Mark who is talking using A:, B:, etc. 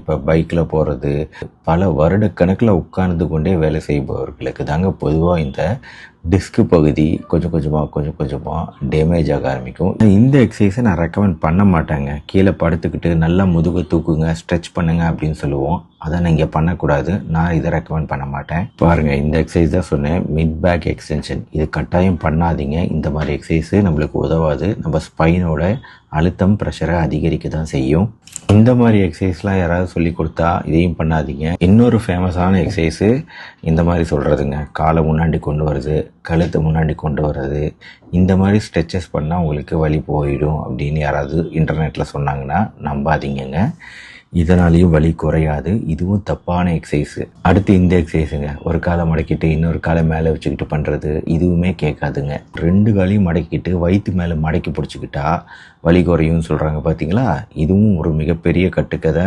A: இப்போ பைக்கில் போகிறது, பல வருடக்கணக்கில் உட்கார்ந்து கொண்டே வேலை செய்பவர்களுக்கு தாங்க பொதுவாக இந்த டிஸ்க் பகுதி கொஞ்சம் கொஞ்சமாக டேமேஜ் ஆக ஆரம்பிக்கும். இந்த எக்ஸசைஸை நான் ரெக்கமெண்ட் பண்ண மாட்டேங்க. கீழே படுத்துக்கிட்டு நல்லா முதுகு தூக்குங்க, ஸ்ட்ரெச் பண்ணுங்க அப்படின்னு சொல்லுவோம். அதை நீங்கள் பண்ணக்கூடாது. நான் இதை ரெக்கமெண்ட் பண்ண மாட்டேன். பாருங்கள், இந்த எக்ஸசைஸ் தான் சொன்னேன், மிட் பேக் எக்ஸ்டென்ஷன். இது கட்டாயம் பண்ணாதீங்க. இந்த மாதிரி எக்ஸசைஸு நம்மளுக்கு உதவாது. நம்ம ஸ்பைனோட அழுத்தம், ப்ரெஷரை அதிகரிக்க தான் செய்யும். இந்த மாதிரி எக்ஸசைஸ்லாம் யாராவது சொல்லி கொடுத்தா இதையும் பண்ணாதீங்க. இன்னொரு ஃபேமஸான எக்ஸசைஸு இந்த மாதிரி சொல்கிறதுங்க, காலை முன்னாடி கொண்டு வர்றது, கழுத்தை முன்னாடி கொண்டு வர்றது. இந்த மாதிரி ஸ்ட்ரெச்சஸ் பண்ணால் உங்களுக்கு வலி போயிடும் அப்படின்னு யாராவது இன்டர்நெட்டில் சொன்னாங்கன்னா நம்பாதீங்கங்க. இதனாலேயும் வலி குறையாது. இதுவும் தப்பான எக்ஸசைஸு. அடுத்து இந்த எக்ஸசைஸுங்க, ஒரு காலை மடக்கிட்டு இன்னொரு காலை மேலே வச்சுக்கிட்டு பண்ணுறது. இதுவுமே கேட்காதுங்க. 2 காலையும் மடக்கிட்டு வயிற்று மேலே மடக்கி பிடிச்சிக்கிட்டா வலி குறையும்னு சொல்கிறாங்க பார்த்தீங்களா. இதுவும் ஒரு மிகப்பெரிய கட்டுக்கதை.